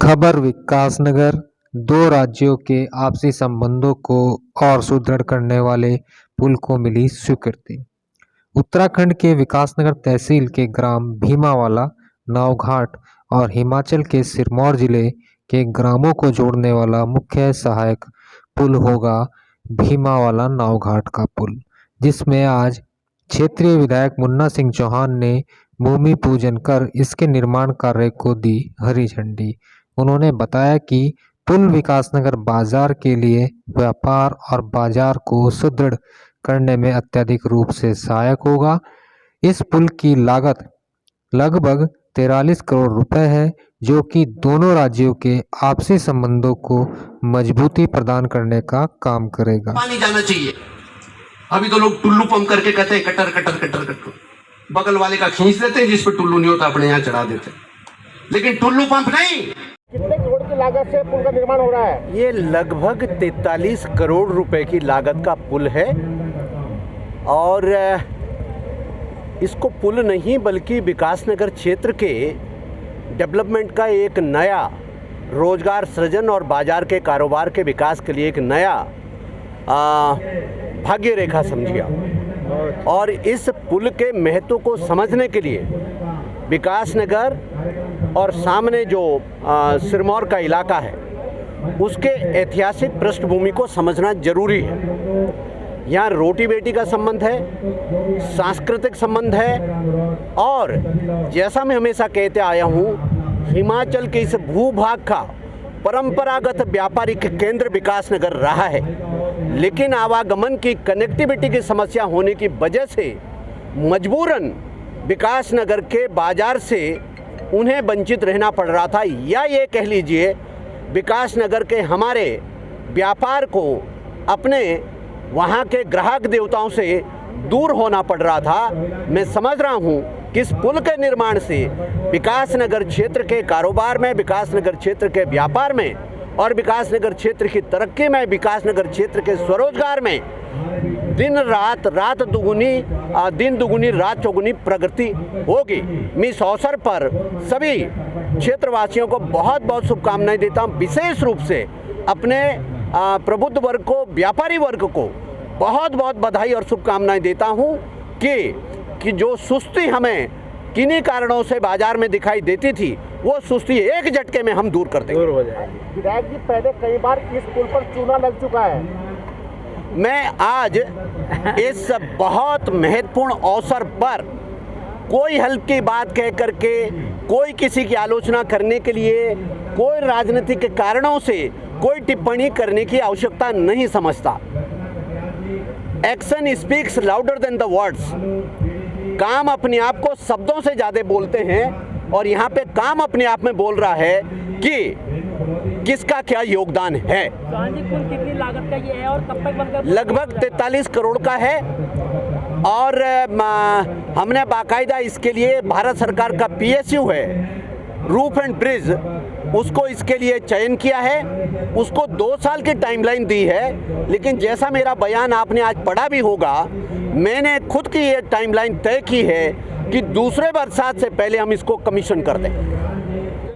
खबर विकासनगर दो राज्यों के आपसी संबंधों को और सुदृढ़ करने वाले पुल को मिली स्वीकृति। उत्तराखंड के विकासनगर तहसील के ग्राम भीमावाला, नावघाट और हिमाचल के सिरमौर जिले के ग्रामों को जोड़ने वाला मुख्य सहायक पुल होगा भीमावाला नावघाट का पुल, जिसमें आज क्षेत्रीय विधायक मुन्ना सिंह चौहान ने भूमि पूजन कर इसके निर्माण कार्य को दी हरी झंडी। उन्होंने बताया कि पुल विकासनगर बाजार के लिए व्यापार और बाजार को सुदृढ़ करने में अत्यधिक रूप से सहायक होगा। इस पुल की लागत लगभग 43 करोड़ रुपए है, जो कि दोनों राज्यों के आपसी संबंधों को मजबूती प्रदान करने का काम करेगा। पानी जाना चाहिए। अभी तो लोग टुल्लू पंप करके कहते हैं कटर कटर कटर कटर, बगल वाले का खींच लेते हैं, जिस पर टुल्लू नहीं होता अपने यहाँ चढ़ा देते हैं, लेकिन टुल्लू पंप नहीं। कितने करोड़ की लागत से पुल का निर्माण हो रहा है? ये लगभग 43 करोड़ रुपए की लागत का पुल है और इसको पुल नहीं बल्कि विकासनगर क्षेत्र के डेवलपमेंट का एक नया रोजगार सृजन और बाजार के कारोबार के विकास के लिए एक नया भाग्य रेखा समझिए। और इस पुल के महत्व को समझने के लिए विकासनगर और सामने जो सिरमौर का इलाका है उसके ऐतिहासिक पृष्ठभूमि को समझना जरूरी है। यहाँ रोटी बेटी का संबंध है, सांस्कृतिक संबंध है और जैसा मैं हमेशा कहते आया हूँ, हिमाचल के इस भूभाग का परंपरागत व्यापारिक केंद्र विकासनगर रहा है, लेकिन आवागमन की कनेक्टिविटी की समस्या होने की वजह से मजबूरन विकासनगर के बाजार से उन्हें वंचित रहना पड़ रहा था, या ये कह लीजिए विकासनगर के हमारे व्यापार को अपने वहाँ के ग्राहक देवताओं से दूर होना पड़ रहा था। मैं समझ रहा हूँ कि इस पुल के निर्माण से विकासनगर क्षेत्र के कारोबार में, विकासनगर क्षेत्र के व्यापार में और विकासनगर क्षेत्र की तरक्की में, विकासनगर क्षेत्र के स्वरोजगार में दिन दुगुनी रात चौगुनी प्रगति होगी। मैं इस अवसर पर सभी क्षेत्रवासियों को बहुत बहुत शुभकामनाएं देता हूं। विशेष रूप से अपने प्रबुद्ध वर्ग को, व्यापारी वर्ग को बहुत बहुत बधाई और शुभकामनाएं देता हूं कि जो सुस्ती हमें किन्हीं कारणों से बाजार में दिखाई देती थी, वो सुस्ती एक झटके में हम दूर कर देंगे। विधायक जी, पहले कई बार इस पुल पर चूना लग चुका है। मैं आज इस बहुत महत्वपूर्ण अवसर पर कोई हल्की बात कह करके, कोई किसी की आलोचना करने के लिए, कोई राजनीतिक कारणों से कोई टिप्पणी करने की आवश्यकता नहीं समझता। Action speaks louder than the words. काम अपने आप को शब्दों से ज़्यादा बोलते हैं और यहाँ पे काम अपने आप में बोल रहा है कि किसका क्या योगदान है। पुल कितनी लागत का ये है और कब तक बनकर? लगभग 43 करोड़ का है और हमने बाकायदा इसके लिए भारत सरकार का PSU है, रूफ एंड ब्रिज, उसको इसके लिए चयन किया है। उसको 2 साल की टाइमलाइन दी है, लेकिन जैसा मेरा बयान आपने आज पढ़ा भी होगा, मैंने खुद की ये टाइमलाइन तय की है कि दूसरे बरसात से पहले हम इसको कमीशन कर दें।